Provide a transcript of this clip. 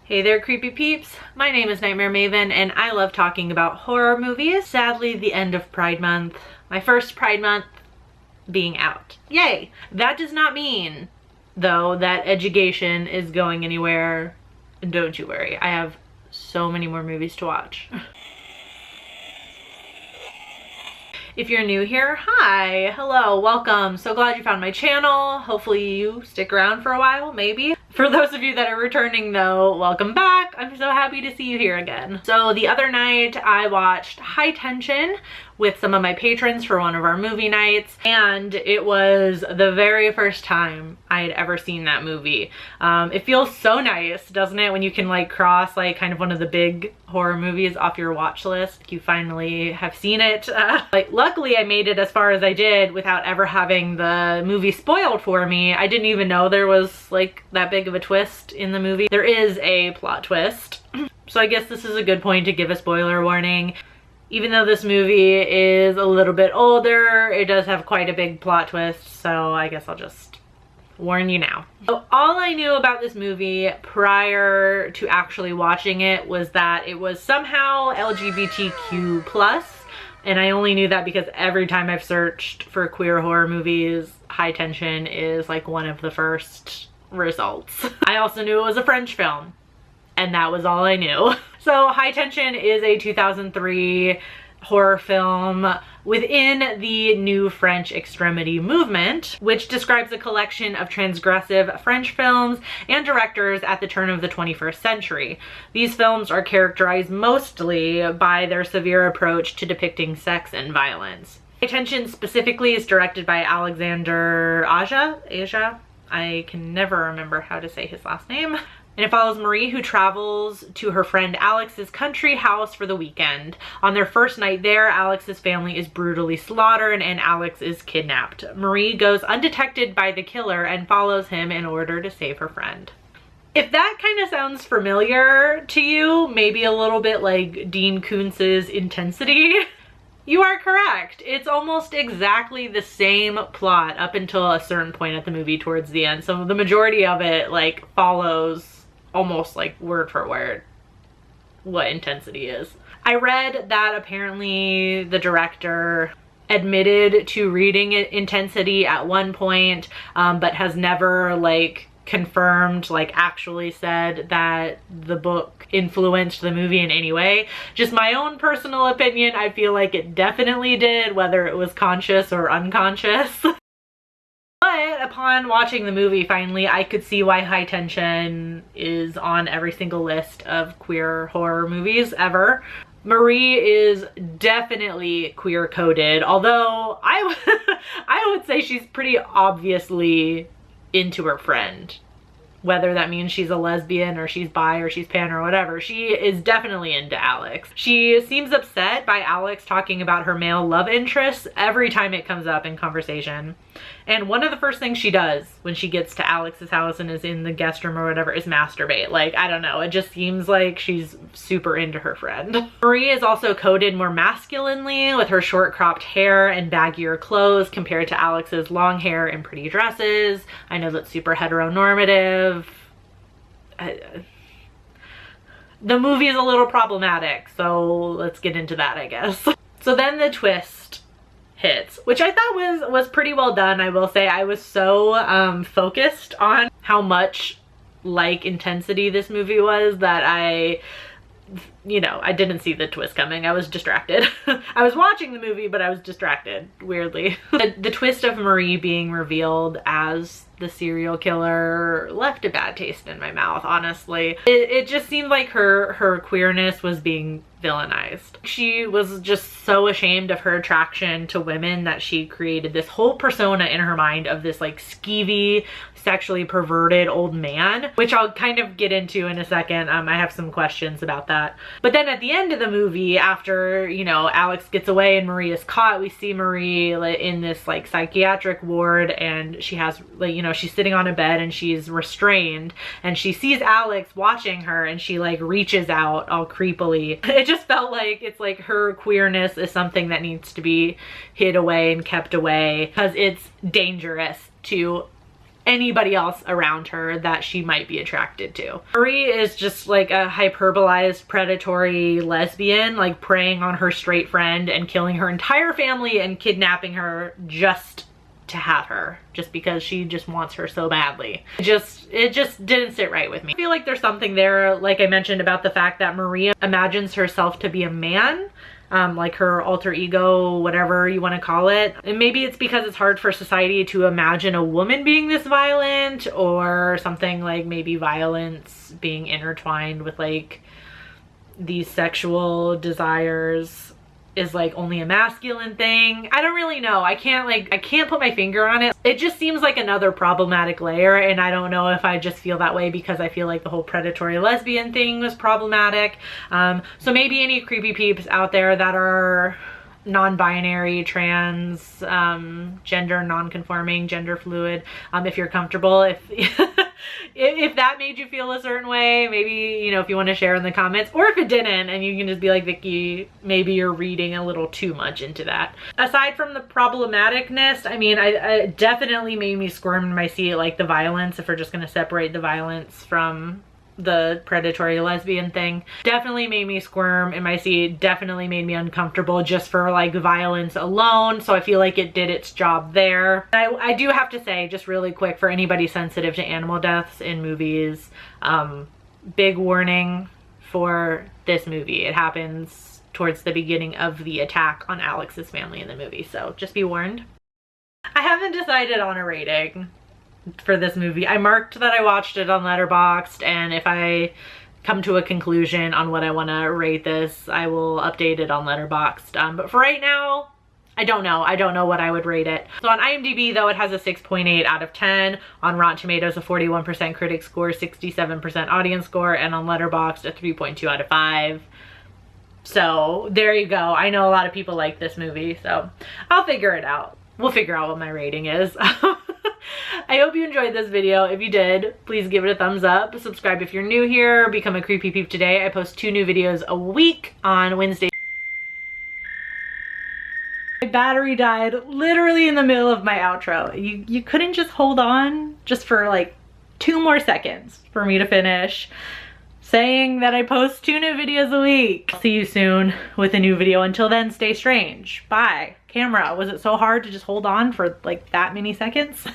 Hey there, creepy peeps. My name is Nightmare Maven, and I love talking about horror movies. Sadly, the end of Pride Month, my first Pride Month being out. Yay! That does not mean, though, that education is going anywhere. Don't you worry. I have so many more movies to watch. If you're new here, hi, hello, welcome. So glad you found my channel. Hopefully you stick around for a while, maybe. For those of you that are returning though, welcome back. I'm so happy to see you here again. So the other night I watched High Tension with some of my patrons for one of our movie nights, and it was the very first time I had ever seen that movie. It feels so nice, doesn't it, when you can like cross like kind of one of the big horror movies off your watch list. You finally have seen it. Like luckily I made it as far as I did without ever having the movie spoiled for me. I didn't even know there was like that big of a twist in the movie. There is a plot twist. So I guess this is a good point to give a spoiler warning. Even though this movie is a little bit older, it does have quite a big plot twist, so I guess I'll just warn you now. So all I knew about this movie prior to actually watching it was that it was somehow LGBTQ+, and I only knew that because every time I've searched for queer horror movies, High Tension is like one of the first results. I also knew it was a French film, and that was all I knew. So High Tension is a 2003 horror film within the New French Extremity movement, which describes a collection of transgressive French films and directors at the turn of the 21st century. These films are characterized mostly by their severe approach to depicting sex and violence. High Tension specifically is directed by Alexandre Aja. I can never remember how to say his last name. And it follows Marie, who travels to her friend Alex's country house for the weekend. On their first night there, Alex's family is brutally slaughtered and Alex is kidnapped. Marie goes undetected by the killer and follows him in order to save her friend. If that kind of sounds familiar to you, maybe a little bit like Dean Koontz's Intensity, you are correct. It's almost exactly the same plot up until a certain point at the movie towards the end. So the majority of it like follows almost like word for word what Intensity is. I read that apparently the director admitted to reading Intensity at one point, but has never like confirmed, like actually said that the book influenced the movie in any way. Just my own personal opinion, I feel like it definitely did, whether it was conscious or unconscious. But upon watching the movie, finally, I could see why High Tension is on every single list of queer horror movies ever. Marie is definitely queer coded, although I would say she's pretty obviously into her friend. Whether that means she's a lesbian or she's bi or she's pan or whatever, she is definitely into Alex. She seems upset by Alex talking about her male love interests every time it comes up in conversation. And one of the first things she does when she gets to Alex's house and is in the guest room or whatever is masturbate. Like, I don't know, it just seems like she's super into her friend. Marie is also coded more masculinely with her short cropped hair and baggier clothes compared to Alex's long hair and pretty dresses. I know that's super heteronormative. The movie is a little problematic, so let's get into that, I guess. So then the twist hits, which I thought was pretty well done. I will say I was so focused on how much like Intensity this movie was that I didn't see the twist coming. I was distracted. I was watching the movie, but I was distracted, weirdly. The twist of Marie being revealed as the serial killer left a bad taste in my mouth, honestly. It just seemed like her queerness was being villainized. She was just so ashamed of her attraction to women that she created this whole persona in her mind of this like skeevy, sexually perverted old man, which I'll kind of get into in a second. I have some questions about that. But then at the end of the movie, after, Alex gets away and Marie is caught, we see Marie in this like psychiatric ward, and she has like, she's sitting on a bed and she's restrained, and she sees Alex watching her and she like reaches out all creepily. It just felt like it's like her queerness is something that needs to be hid away and kept away because it's dangerous to anybody else around her that she might be attracted to. Marie is just like a hyperbolized predatory lesbian, like preying on her straight friend and killing her entire family and kidnapping her just to have her, just because she just wants her so badly. It just didn't sit right with me. I feel like there's something there, like I mentioned, about the fact that Maria imagines herself to be a man, like her alter ego, whatever you want to call it. And maybe it's because it's hard for society to imagine a woman being this violent, or something like maybe violence being intertwined with like these sexual desires is like only a masculine thing. I don't really know. I can't put my finger on it. It just seems like another problematic layer, and I don't know if I just feel that way because I feel like the whole predatory lesbian thing was problematic. So maybe any creepy peeps out there that are non-binary, trans, gender non-conforming, gender fluid, if you're comfortable, if that made you feel a certain way, maybe, you know, if you want to share in the comments, or if it didn't and you can just be like, Vicky, maybe you're reading a little too much into that. Aside from the problematicness, I mean, I definitely made me squirm in my seat, like the violence, if we're just going to separate the violence from the predatory lesbian thing. Definitely made me squirm in my seat, definitely made me uncomfortable just for like violence alone, so I feel like it did its job there. I do have to say, just really quick, for anybody sensitive to animal deaths in movies, big warning for this movie. It happens towards the beginning of the attack on Alex's family in the movie, so just be warned. I haven't decided on a rating for this movie. I marked that I watched it on Letterboxd, and if I come to a conclusion on what I want to rate this, I will update it on Letterboxd. But for right now, I don't know. I don't know what I would rate it. So on IMDb, though, it has a 6.8 out of 10. On Rotten Tomatoes, a 41% critic score, 67% audience score, and on Letterboxd, a 3.2 out of 5. So there you go. I know a lot of people like this movie, so I'll figure it out. We'll figure out what my rating is. I hope you enjoyed this video. If you did, please give it a thumbs up. Subscribe if you're new here. Become a creepy peep today. I post 2 new videos a week on Wednesday. My battery died literally in the middle of my outro. You couldn't just hold on just for like 2 more seconds for me to finish saying that I post 2 new videos a week. See you soon with a new video. Until then, stay strange. Bye. Camera, was it so hard to just hold on for like that many seconds?